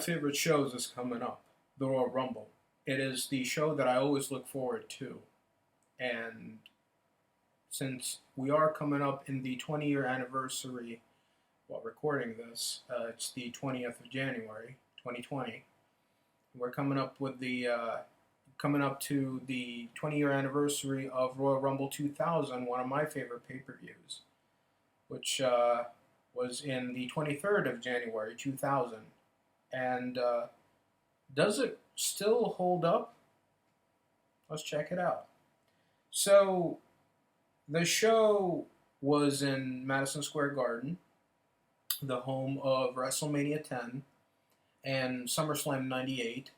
Favorite shows is coming up, the Royal Rumble. It is the show that I always look forward to. And since we are coming up in the 20-year anniversary while recording this, it's the 20th of January, 2020. We're coming up to the 20-year anniversary of Royal Rumble 2000, one of my favorite pay-per-views, which was in the 23rd of January 2000. And does it still hold up? Let's check it out. So, the show was in Madison Square Garden, the home of WrestleMania 10 and SummerSlam 98,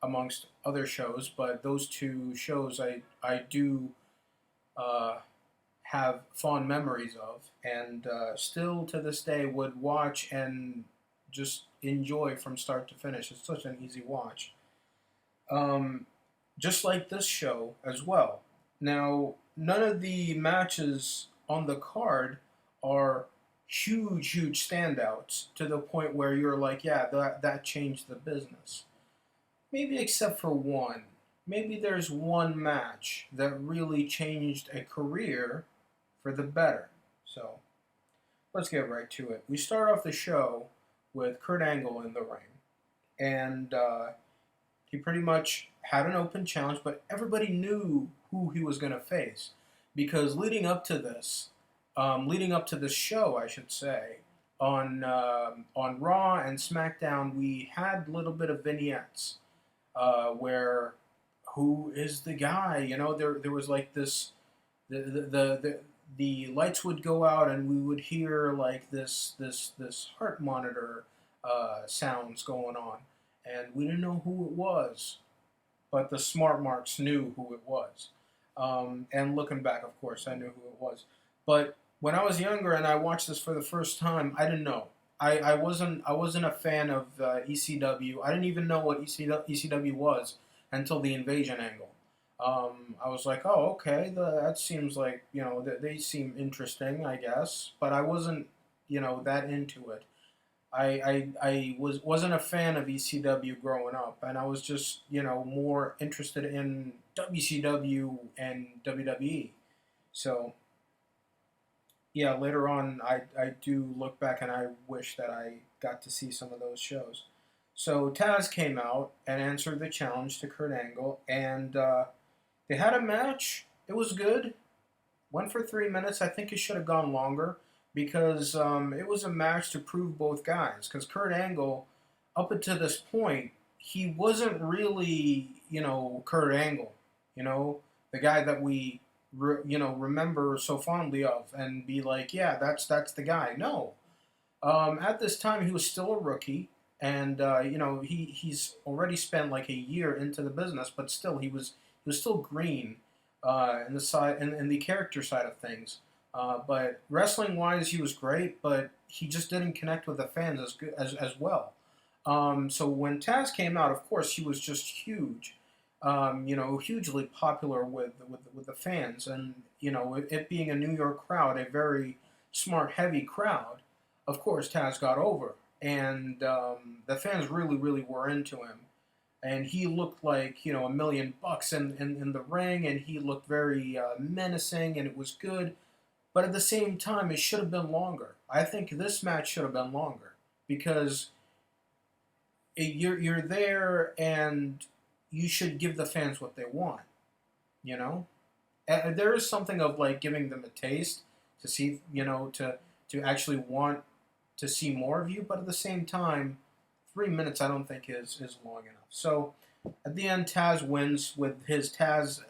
amongst other shows. But those two shows I do have fond memories of, and still to this day would watch and just enjoy from start to finish. It's such an easy watch. Just like this show as well. Now, none of the matches on the card are huge standouds to the point where you're like, yeah, that changed the business. Maybe except for one. Maybe there's one match that really changed a career for the better. So, let's get right to it. We start off the show with Kurt Angle in the ring. And he pretty much had an open challenge, but everybody knew who he was going to face. Because leading up to this show, I should say, on Raw and SmackDown, we had a little bit of vignettes where who is the guy? You know, there was like this, the lights would go out and we would hear like this heart monitor sounds going on, and we didn't know who it was, but the smart marks knew who it was. And looking back, of course, I knew who it was. But when I was younger and I watched this for the first time, I didn't know. I wasn't a fan of ECW. I didn't even know what ECW was until the invasion angle. I was like, oh, okay, that seems like, they seem interesting, I guess. But I wasn't, that into it. I wasn't a fan of ECW growing up, and I was just, more interested in WCW and WWE. So, yeah, later on, I do look back and I wish that I got to see some of those shows. So Tazz came out and answered the challenge to Kurt Angle, and they had a match. It was good. Went for 3 minutes. I think it should have gone longer because it was a match to prove both guys. Because Kurt Angle, up until this point, he wasn't really, Kurt Angle, the guy that we, remember so fondly of and be like, yeah, that's the guy. No. At this time, he was still a rookie. And, he's already spent like a year into the business, but still, he was still green in the character side of things. But wrestling wise, he was great, but he just didn't connect with the fans as well. So when Tazz came out, of course, he was just huge. Hugely popular with the fans, and it being a New York crowd, a very smart, heavy crowd. Of course, Tazz got over, and the fans really were into him. And he looked like, $1,000,000 in the ring, and he looked very menacing, and it was good. But at the same time, it should have been longer. I think this match should have been longer because you're there, and you should give the fans what they want. There is something of like giving them a taste to see, to actually want to see more of you. But at the same time, 3 minutes I don't think is long enough. So at the end, Tazz wins with his Tazz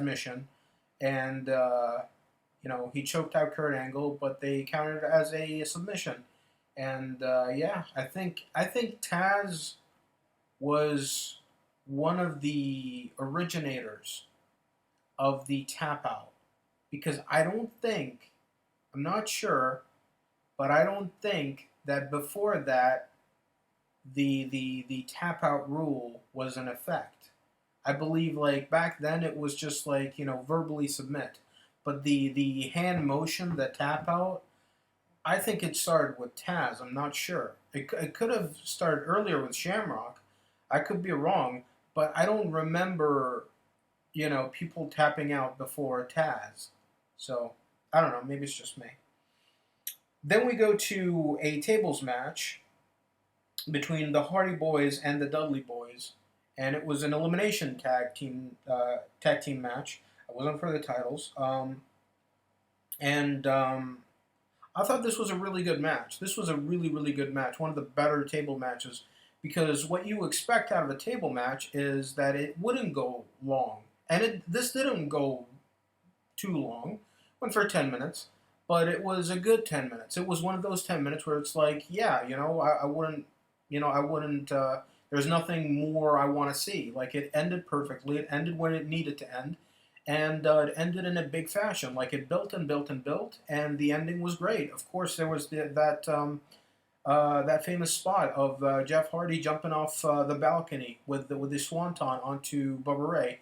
mission, and he choked out Kurt Angle, but they counted it as a submission. And I think Tazz was one of the originators of the tap out, because I'm not sure, but I don't think that before that the tap out rule was in effect. I believe like back then it was just like verbally submit, but the hand motion, the tap out, I think it started with Tazz. I'm not sure. It could have started earlier with Shamrock. I could be wrong, but I don't remember, people tapping out before Tazz. So I don't know. Maybe it's just me. Then we go to a tables match between the Hardy Boys and the Dudley Boys, and it was an elimination tag team match. It wasn't for the titles. And I thought this was a really good match. This was a really, really good match. One of the better table matches, because what you expect out of a table match is that it wouldn't go long. And this didn't go too long. Went for 10 minutes. But it was a good 10 minutes. It was one of those 10 minutes where it's like, yeah, I wouldn't, there's nothing more I want to see. Like, it ended perfectly. It ended when it needed to end. And it ended in a big fashion. Like, it built and built and built, and the ending was great. Of course, there was that famous spot of Jeff Hardy jumping off the balcony with the swanton onto Bubba Ray.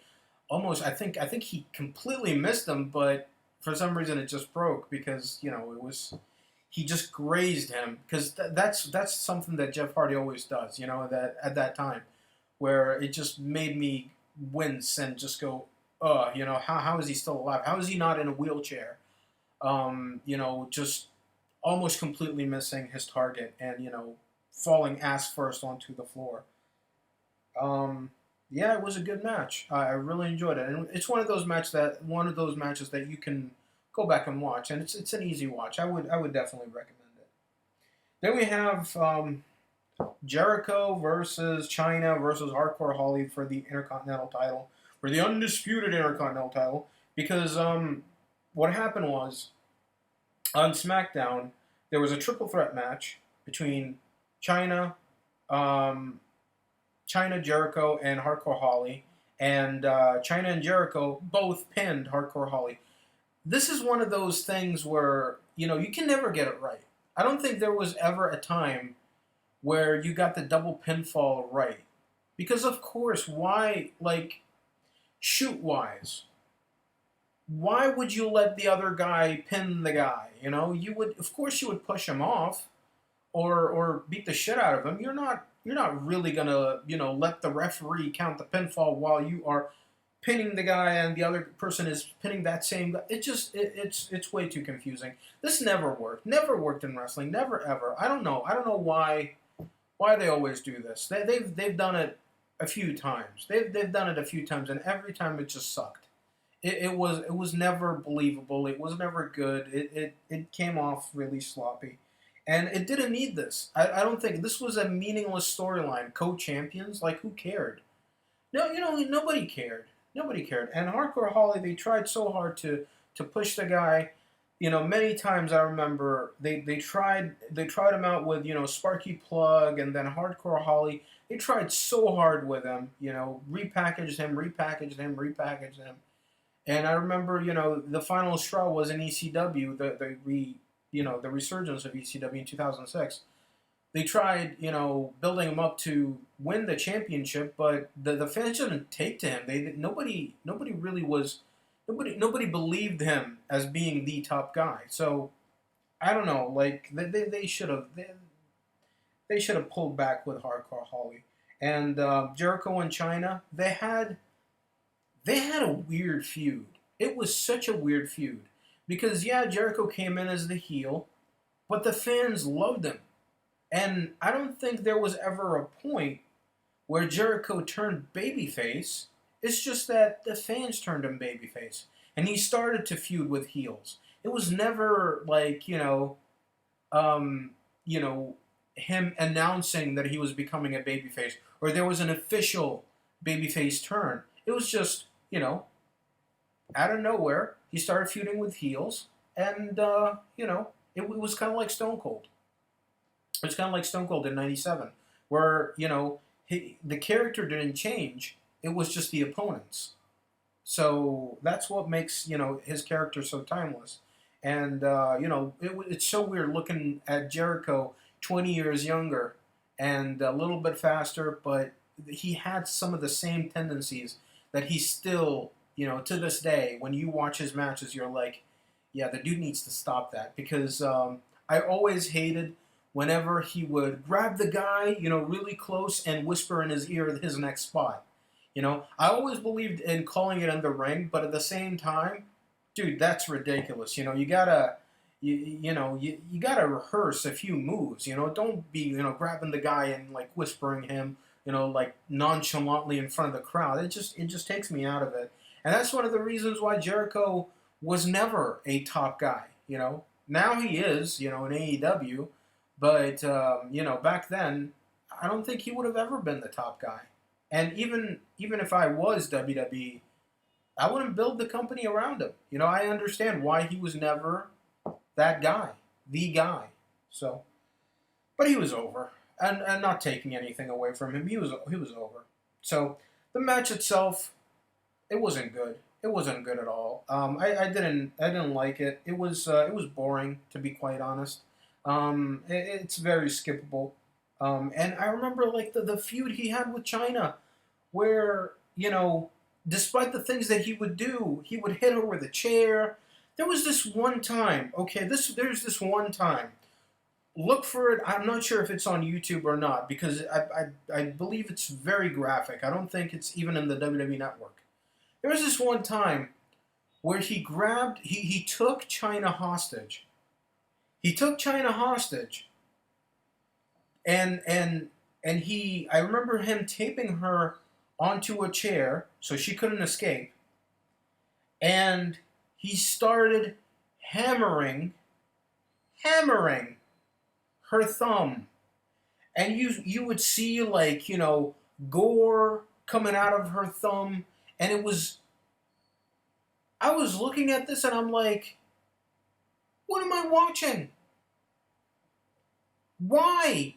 Almost, I think he completely missed him, but for some reason it just broke because he just grazed him, because that's something that Jeff Hardy always does. That at that time, where it just made me wince and just go, how is he still alive? How is he not in a wheelchair? Just almost completely missing his target and, falling ass first onto the floor. Yeah, it was a good match. I really enjoyed it. And it's one of those matches that you can go back and watch. And it's an easy watch. I would definitely recommend it. Then we have Jericho versus Chyna versus Hardcore Holly for the Intercontinental title, for the undisputed Intercontinental title, because what happened was, on SmackDown, there was a triple threat match between Chyna, Jericho, and Hardcore Holly, and Chyna and Jericho both pinned Hardcore Holly. This is one of those things where, you can never get it right. I don't think there was ever a time where you got the double pinfall right. Because, of course, why, shoot-wise, why would you let the other guy pin the guy? You would, of course, you would push him off, or beat the shit out of him. You're not really gonna, let the referee count the pinfall while you are pinning the guy and the other person is pinning that same guy. It's way too confusing. This never worked. Never worked in wrestling. Never ever. I don't know why they always do this. They've done it a few times. They've done it a few times, and every time it just sucked. It was never believable. It was never good. It came off really sloppy. And it didn't need this. I don't think this was a meaningless storyline. Co-champions, who cared? No, nobody cared. Nobody cared. And Hardcore Holly, they tried so hard to push the guy. Many times I remember they tried him out with Sparky Plug and then Hardcore Holly. They tried so hard with him. Repackaged him. And I remember, the final straw was in ECW, the resurgence of ECW in 2006. They tried, building him up to win the championship, but the fans didn't take to him. Nobody believed him as being the top guy. So I don't know, they should have pulled back with Hardcore Holly. And Jericho and Chyna, they had a weird feud. It was such a weird feud. Because, yeah, Jericho came in as the heel, but the fans loved him. And I don't think there was ever a point where Jericho turned babyface. It's just that the fans turned him babyface. And he started to feud with heels. It was never him announcing that he was becoming a babyface, or there was an official babyface turn. It was just, out of nowhere, he started feuding with heels, and, it was kind of like Stone Cold. It was kind of like Stone Cold in 97, where, the character didn't change. It was just the opponents. So that's what makes, his character so timeless. And, it's so weird looking at Jericho 20 years younger and a little bit faster, but he had some of the same tendencies that he still, to this day, when you watch his matches, you're like, yeah, the dude needs to stop that. Because I always hated whenever he would grab the guy, really close and whisper in his ear his next spot. I always believed in calling it in the ring, but at the same time, dude, that's ridiculous. You gotta rehearse a few moves. Don't be grabbing the guy and like whispering him, like nonchalantly in front of the crowd. It just takes me out of it, and that's one of the reasons why Jericho was never a top guy. Now he is, in AEW, but back then, I don't think he would have ever been the top guy. And even if I was WWE, I wouldn't build the company around him. I understand why he was never that guy, the guy. So, but he was over, and not taking anything away from him, he was over. So the match itself, it wasn't good. It wasn't good at all. I didn't like it. It was boring, to be quite honest. It's very skippable. And I remember like the feud he had with Chyna, where despite the things that he would do, he would hit her with a chair. There was this one time. Okay, there's this one time. Look for it. I'm not sure if it's on YouTube or not because I believe it's very graphic. I don't think it's even in the WWE Network. There was this one time where he took Chyna hostage. He took Chyna hostage, and I remember him taping her onto a chair so she couldn't escape, and he started hammering her thumb, and you would see like gore coming out of her thumb, and I was looking at this and I'm like, what am I watching? Why?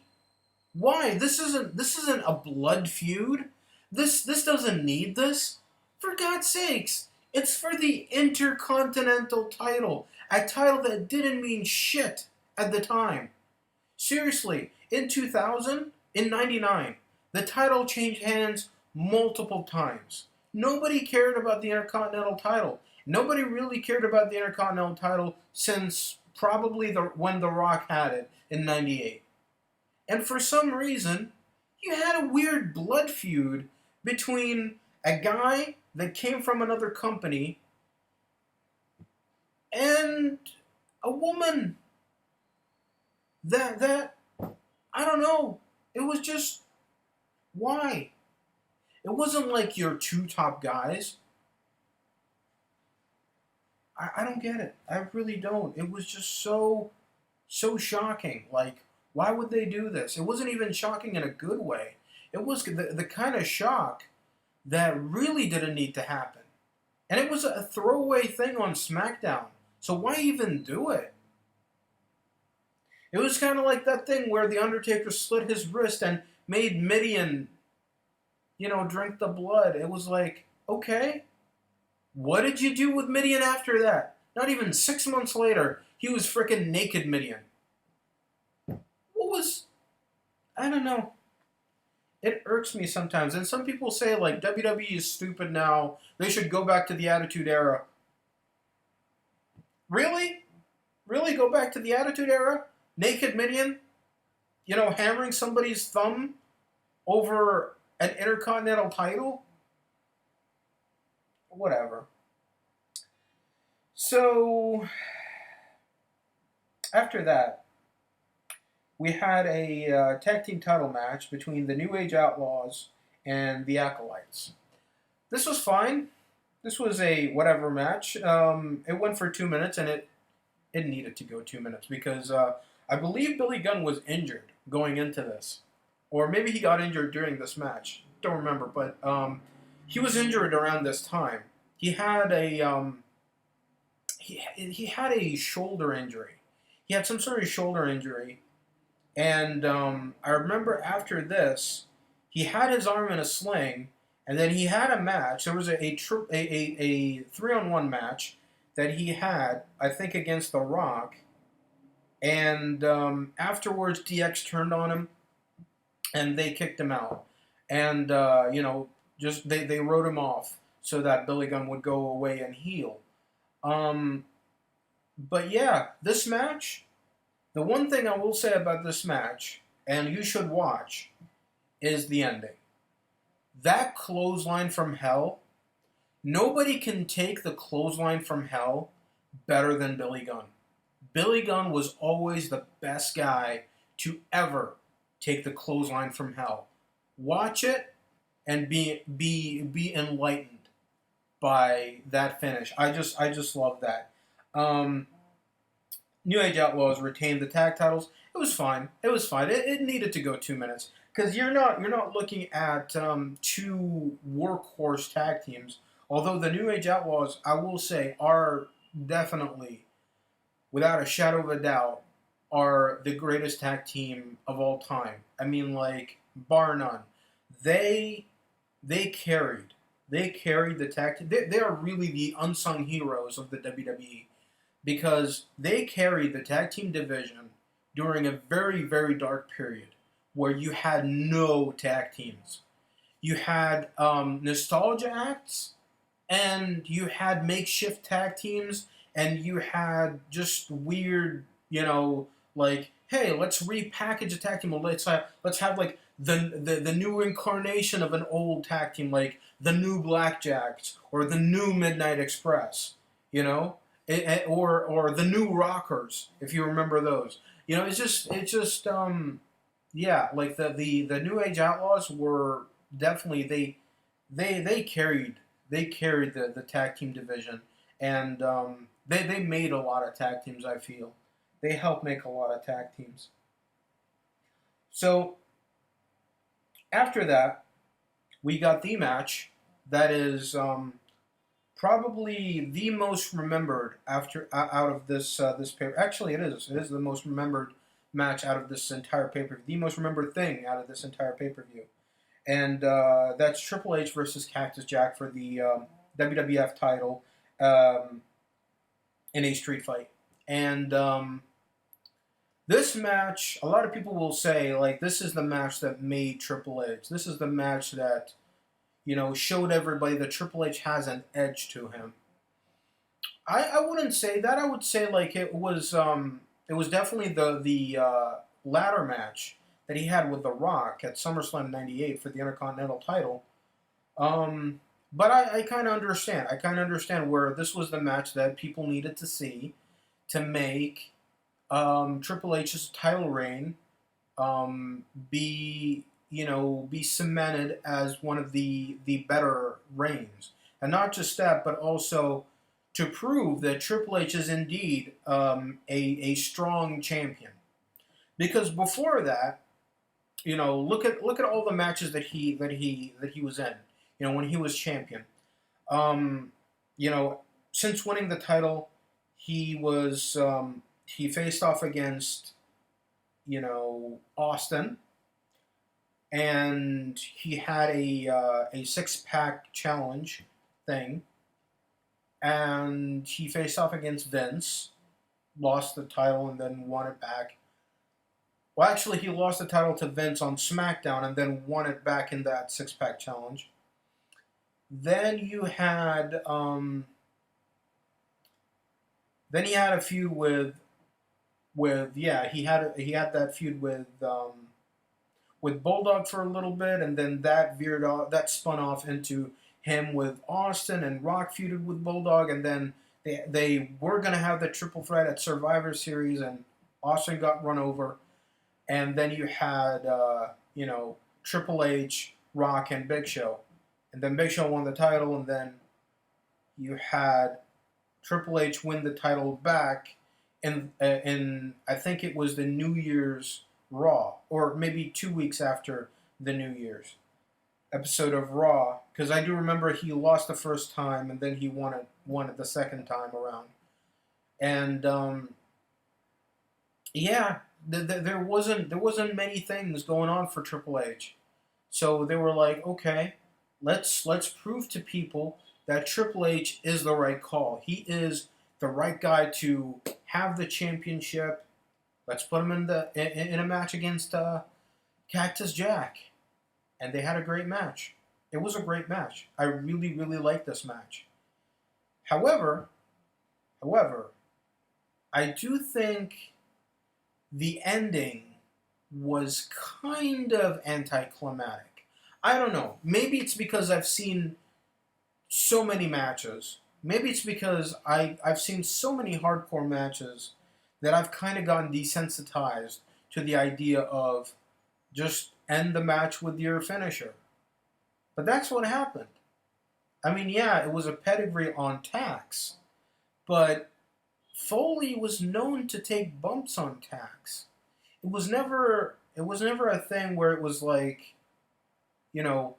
This isn't a blood feud. This doesn't need this. For God's sakes, it's for the Intercontinental title, a title that didn't mean shit at the time. Seriously, in 2000, in 99, the title changed hands multiple times. Nobody cared about the Intercontinental title. Nobody really cared about the Intercontinental title since probably when The Rock had it in 98. And for some reason, you had a weird blood feud between a guy that came from another company and a woman that I don't know. It was just, why? It wasn't like your two top guys. I don't get it. I really don't. It was just so shocking. Like, why would they do this? It wasn't even shocking in a good way. It was the kind of shock that really didn't need to happen. And it was a throwaway thing on SmackDown. So why even do it? It was kind of like that thing where The Undertaker slit his wrist and made Mideon, drink the blood. It was like, okay, what did you do with Mideon after that? Not even 6 months later, he was freaking naked Mideon. I don't know. It irks me sometimes. And some people say, like, WWE is stupid now. They should go back to the Attitude Era. Really? Really? Go back to the Attitude Era? Naked Mideon? Hammering somebody's thumb over an Intercontinental title? Whatever. So, after that, we had a tag team title match between the New Age Outlaws and the Acolytes. This was fine. This was a whatever match. It went for 2 minutes, and it needed to go 2 minutes because I believe Billy Gunn was injured going into this. Or maybe he got injured during this match. Don't remember, but he was injured around this time. He had a he had a shoulder injury. He had some sort of shoulder injury. And I remember after this, he had his arm in a sling, and then he had a match. There was a 3-on-1 match that he had, I think, against The Rock. And afterwards, DX turned on him, and they kicked him out. And, just they wrote him off so that Billy Gunn would go away and heal. But yeah, this match, The one thing I will say about this match, and you should watch, is the ending. That clothesline from hell, nobody can take the clothesline from hell better than Billy Gunn. Billy Gunn was always the best guy to ever take the clothesline from hell. Watch it and be enlightened by that finish. I just love that. New Age Outlaws retained the tag titles. It was fine. It needed to go 2 minutes because you're not looking at two workhorse tag teams. Although the New Age Outlaws, I will say, are definitely, without a shadow of a doubt, are the greatest tag team of all time. I mean, like, bar none. They they carried they carried the tag team. They are really the unsung heroes of the WWE because they carried the tag team division during a very, very dark period where you had no tag teams. You had nostalgia acts, and you had makeshift tag teams, and you had just weird, like, hey, let's repackage a tag team. Let's have like the new incarnation of an old tag team, like the new Blackjacks or the new Midnight Express, or the new Rockers, if you remember those. Yeah, like the New Age Outlaws were definitely they carried the tag team division, and they made a lot of tag teams. I feel they helped make a lot of tag teams. So after that, we got the match that is probably the most remembered out of this paper. Actually, it is. It is the most remembered match out of this entire paper. The most remembered thing out of this entire pay per view, and that's Triple H versus Cactus Jack for the WWF title um, in a street fight. And this match, a lot of people will say, like, this is the match that made Triple H. This is the match that showed everybody that Triple H has an edge to him. I wouldn't say that. I would say like it was definitely the ladder match that he had with The Rock at SummerSlam '98 for the Intercontinental title. But I kind of understand. I kind of understand where this was the match that people needed to see to make Triple H's title reign be cemented as one of the better reigns, and not just that, but also to prove that Triple H is indeed a strong champion. Because before that, look at all the matches that he was in. When he was champion. Um, since winning the title, he faced off against Austin, and he had a 6-pack challenge thing, and he faced off against Vince, lost the title, and then won it back. Well, actually, he lost the title to Vince on SmackDown and then won it back in that 6-pack challenge. Then you had then he had a feud with he had that feud with Bulldog for a little bit, and then that spun off into him with Austin, and Rock feuded with Bulldog, and then they were gonna have the triple threat at Survivor Series, and Austin got run over, and then you had Triple H, Rock, and Big Show. And then Big Show won the title, and then you had Triple H win the title back in I think it was the New Year's Raw, or maybe 2 weeks after the New Year's episode of Raw, because I do remember he lost the first time, and then he won it the second time around. And there wasn't many things going on for Triple H, so they were like, okay. Let's prove to people that Triple H is the right call. He is the right guy to have the championship. Let's put him in a match against Cactus Jack, and they had a great match. It was a great match. I really, really liked this match. However, I do think the ending was kind of anticlimactic. I don't know. Maybe it's because I've seen so many matches. Maybe it's because I've seen so many hardcore matches that I've kind of gotten desensitized to the idea of just end the match with your finisher. But that's what happened. I mean, yeah, it was a pedigree on tax, but Foley was known to take bumps on tax. It was never a thing where it was like, you know,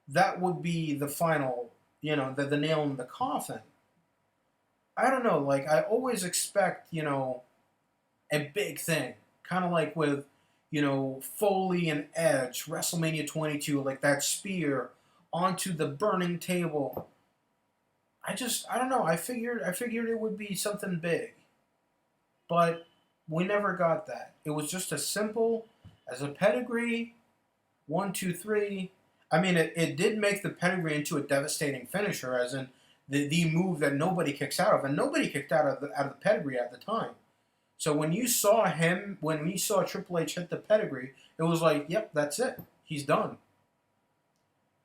that would be the final, the nail in the coffin. I don't know, like I always expect, a big thing. Kind of like with, Foley and Edge, WrestleMania 22, like that spear onto the burning table. I don't know. I figured it would be something big, but we never got that. It was just as simple as a pedigree, 1, 2, 3. I mean, it did make the pedigree into a devastating finisher, as in the move that nobody kicks out of, and nobody kicked out of the pedigree at the time. So when you saw Triple H hit the pedigree, it was like, yep, that's it. He's done.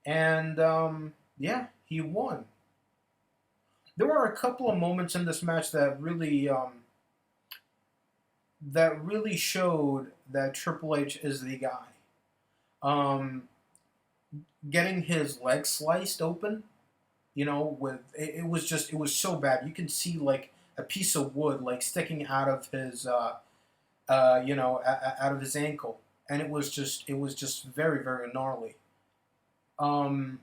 And yeah, he won. There were a couple of moments in this match that really showed that Triple H is the guy. Um, Getting his leg sliced open, with it was so bad. You can see like a piece of wood like sticking out of his out of his ankle, and it was just very, very gnarly. Um,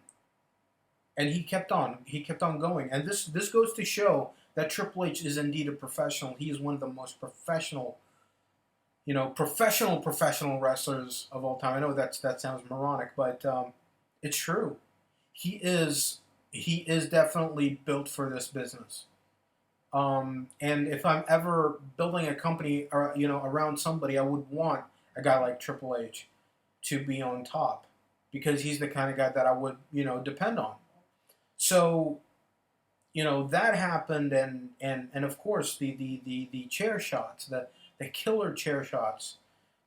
and he kept on going, and this goes to show that Triple H is indeed a professional. He is one of the most professional, professional wrestlers of all time. I know that sounds moronic, but it's true. He is definitely built for this business. And if I'm ever building a company, or around somebody, I would want a guy like Triple H to be on top, because he's the kind of guy that I would depend on. So that happened, and of course the chair shots, the killer chair shots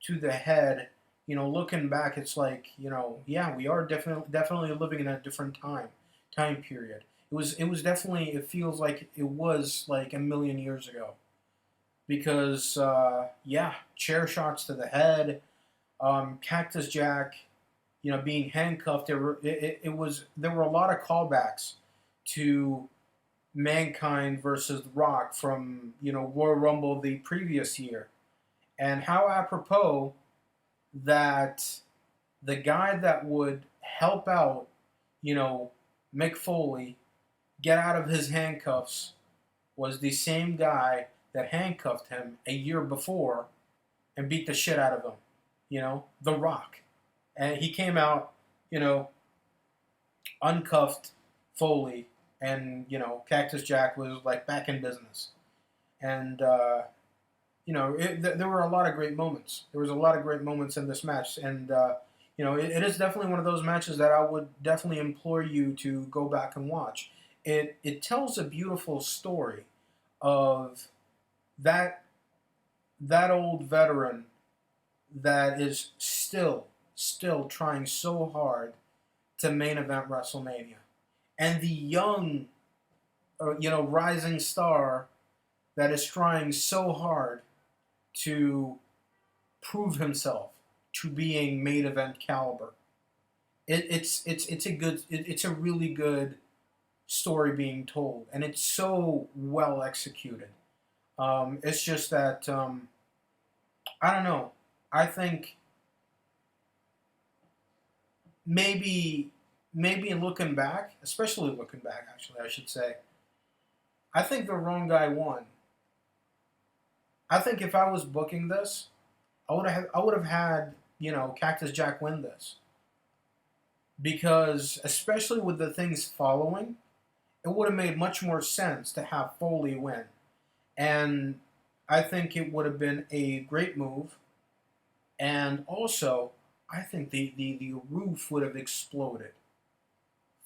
to the head. Looking back, it's like, yeah, we are definitely living in a different time period. It was definitely, it feels like it was like a million years ago, because yeah, chair shots to the head, Cactus Jack, being handcuffed. There were a lot of callbacks to Mankind versus Rock from Royal Rumble the previous year, and how apropos that the guy that would help out, Mick Foley get out of his handcuffs was the same guy that handcuffed him a year before and beat the shit out of him. The Rock. And he came out, uncuffed Foley, and Cactus Jack was like back in business. And there were a lot of great moments. There was a lot of great moments in this match, and it is definitely one of those matches that I would definitely implore you to go back and watch. It tells a beautiful story of that old veteran that is still trying so hard to main event WrestleMania, and the young, rising star that is trying so hard to prove himself to being main event caliber. It's a really good story being told, and it's so well executed. It's just that I don't know. I think maybe looking back, especially looking back, actually, I should say, I think the wrong guy won. I think if I was booking this, I would have had Cactus Jack win this, because especially with the things following, it would have made much more sense to have Foley win, and I think it would have been a great move, and also I think the roof would have exploded.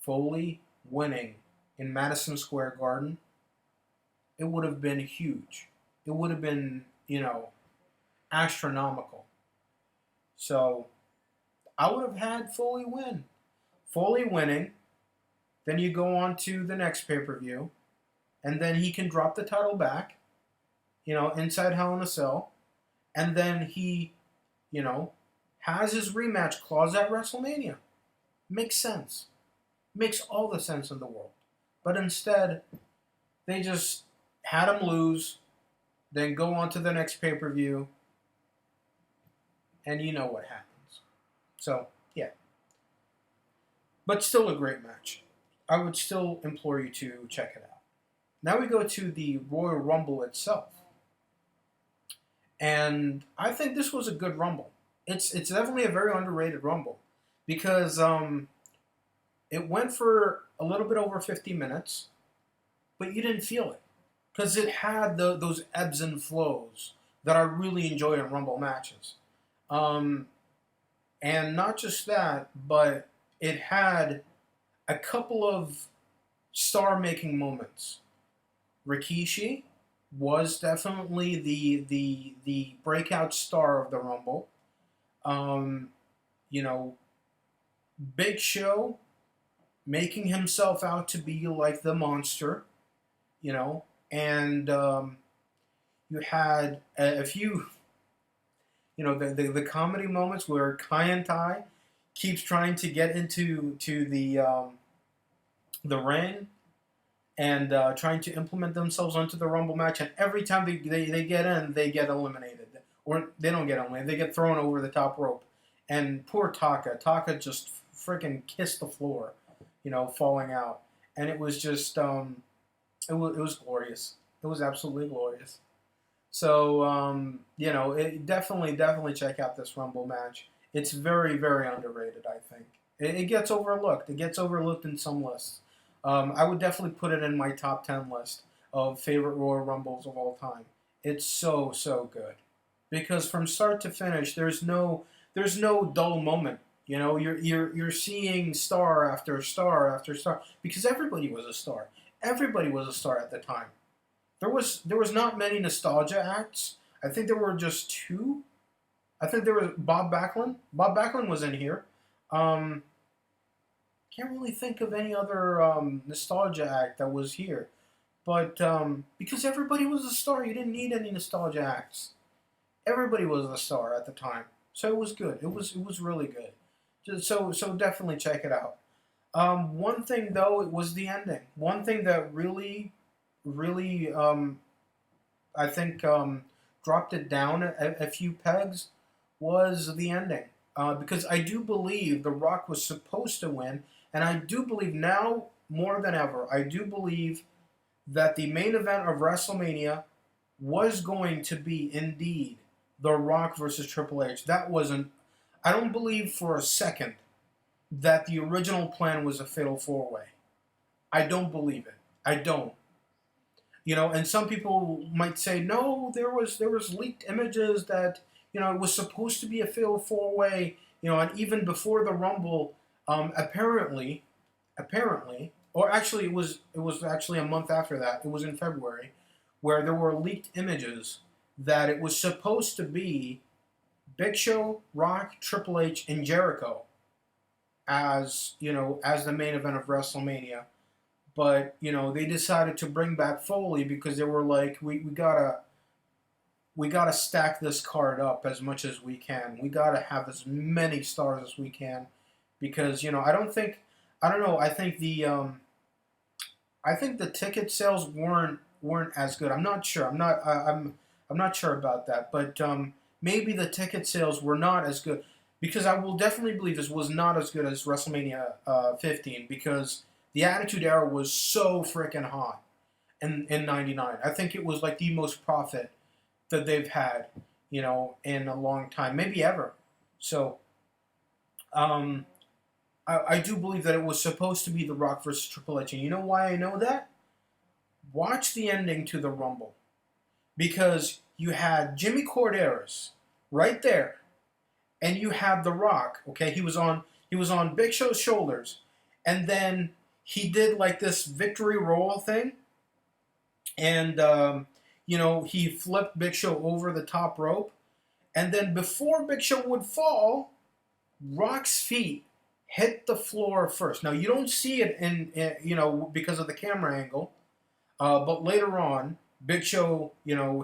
Foley winning in Madison Square Garden, it would have been huge. It would have been, astronomical. So I would have had Foley win. Foley winning, then you go on to the next pay-per-view, and then he can drop the title back, inside Hell in a Cell, and then he, you know, has his rematch clause at WrestleMania. Makes sense. Makes all the sense in the world. But instead, they just had him lose, then go on to the next pay-per-view, and you know what happens. So, yeah. But still a great match. I would still implore you to check it out. Now we go to the Royal Rumble itself. And I think this was a good Rumble. It's definitely a very underrated Rumble. Because it went for a little bit over 50 minutes, but you didn't feel it. Because it had those ebbs and flows that I really enjoy in Rumble matches. And not just that, but it had a couple of star-making moments. Rikishi was definitely the breakout star of the Rumble. Big Show making himself out to be like the monster, and you had a few, the comedy moments where Kai and Tai keeps trying to get into the ring and trying to implement themselves onto the Rumble match, and every time they get in, they get eliminated. Or they don't get eliminated, they get thrown over the top rope. And poor Taka just freaking kissed the floor, falling out. And it was just, it was glorious. It was absolutely glorious. So, it definitely check out this Rumble match. It's very, very underrated, I think. It gets overlooked. It gets overlooked in some lists. I would definitely put it in my top 10 list of favorite Royal Rumbles of all time. It's so, so good. Because from start to finish, there's no dull moment. You're seeing star after star after star. Because everybody was a star. Everybody was a star at the time. There was not many nostalgia acts. I think there were just two. I think there was Bob Backlund. Bob Backlund was in here. Can't really think of any other nostalgia act that was here. But because everybody was a star, you didn't need any nostalgia acts. Everybody was a star at the time. So it was good. It was really good. So definitely check it out. One thing, though, it was the ending. One thing that really, I think, dropped it down a few pegs was the ending. Because I do believe The Rock was supposed to win, and I do believe now, more than ever, I do believe that the main event of WrestleMania was going to be, indeed, The Rock versus Triple H. That wasn't... I don't believe for a second that the original plan was a fatal four-way. I don't believe it. I don't. And some people might say, no, there was leaked images that, it was supposed to be a fatal four-way, and even before the Rumble, apparently, or actually it was actually a month after that, it was in February, where there were leaked images that it was supposed to be Big Show, Rock, Triple H, and Jericho as the main event of WrestleMania. But, they decided to bring back Foley because they were like, we gotta stack this card up as much as we can. We gotta have as many stars as we can. Because, I think the ticket sales weren't as good. I'm not sure. I'm not sure about that. But maybe the ticket sales were not as good. Because I will definitely believe this was not as good as WrestleMania 15. Because the Attitude Era was so freaking hot in 99. I think it was like the most profit that they've had, in a long time. Maybe ever. So, I do believe that it was supposed to be The Rock versus Triple H. And you know why I know that? Watch the ending to the Rumble. Because you had Jimmy Corderas right there. And you had The Rock, okay? He was on Big Show's shoulders. And then he did like this victory roll thing. And, he flipped Big Show over the top rope. And then before Big Show would fall, Rock's feet hit the floor first. Now, you don't see it because of the camera angle, but later on, Big Show,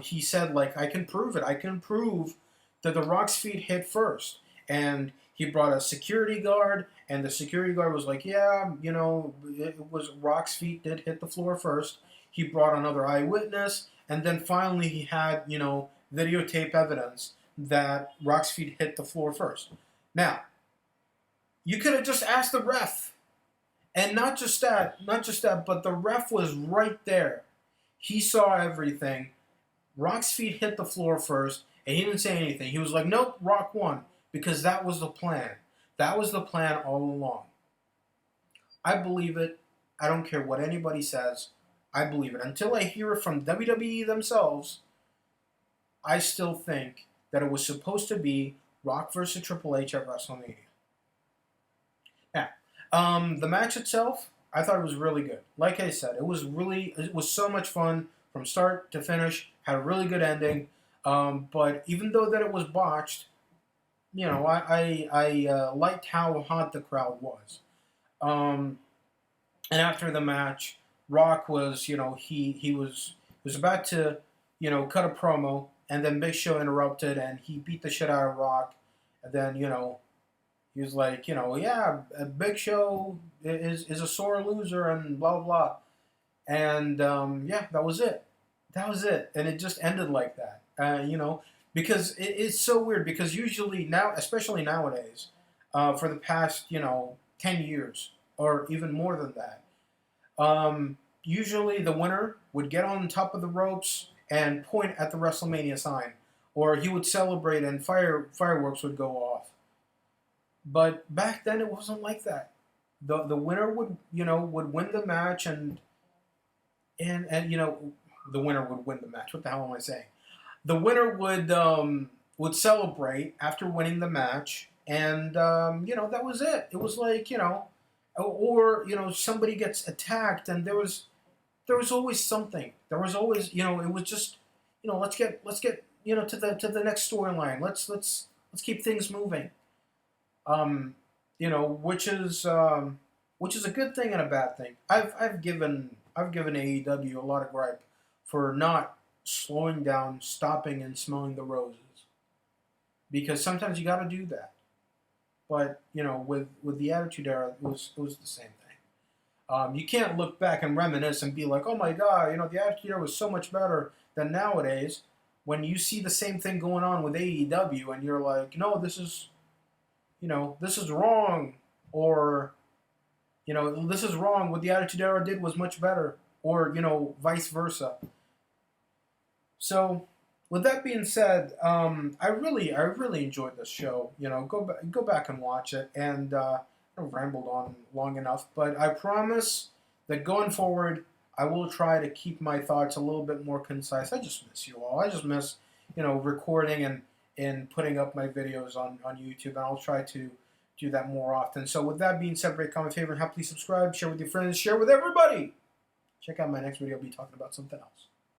he said, like, I can prove it. I can prove that the Rock's feet hit first. And he brought a security guard, and the security guard was like, yeah, it was Rock's feet did hit the floor first. He brought another eyewitness, and then finally he had, videotape evidence that Rock's feet hit the floor first. Now, you could have just asked the ref. And not just that, but the ref was right there. He saw everything. Rock's feet hit the floor first, and he didn't say anything. He was like, nope, Rock won. Because that was the plan. That was the plan all along. I believe it. I don't care what anybody says. I believe it. Until I hear it from WWE themselves, I still think that it was supposed to be Rock versus Triple H at WrestleMania. Now, the match itself, I thought it was really good. Like I said, it was so much fun from start to finish. Had a really good ending. But even though that it was botched, I liked how hot the crowd was. And after the match, Rock was, he was about to, cut a promo, and then Big Show interrupted, and he beat the shit out of Rock. And then, he was like, yeah, Big Show is a sore loser, and blah, blah, blah. And, that was it. That was it. And it just ended like that, because it's so weird, because usually now, especially nowadays, for the past, 10 years, or even more than that, usually the winner would get on top of the ropes and point at the WrestleMania sign, or he would celebrate and fireworks would go off. But back then it wasn't like that. The winner would win the match, and the winner would win the match. What the hell am I saying? The winner would celebrate after winning the match, and that was it. It was like, or somebody gets attacked, and there was always something. There was always, it was just, let's get to the next storyline. Let's keep things moving. Which is a good thing and a bad thing. I've given AEW a lot of gripe for not slowing down, stopping, and smelling the roses, because sometimes you got to do that. But with the Attitude Era, it was the same thing. You can't look back and reminisce and be like, oh my God, the Attitude Era was so much better than nowadays. When you see the same thing going on with AEW, and you're like, no, this is wrong, or this is wrong. What the Attitude Era did was much better, or vice versa. So, with that being said, I really enjoyed this show. Go back and watch it. And I've rambled on long enough, but I promise that going forward, I will try to keep my thoughts a little bit more concise. I just miss you all. I just miss recording and putting up my videos on YouTube, and I'll try to do that more often. So, with that being said, rate, comment, favorite, and please subscribe, share with your friends, share with everybody. Check out my next video. I'll be talking about something else.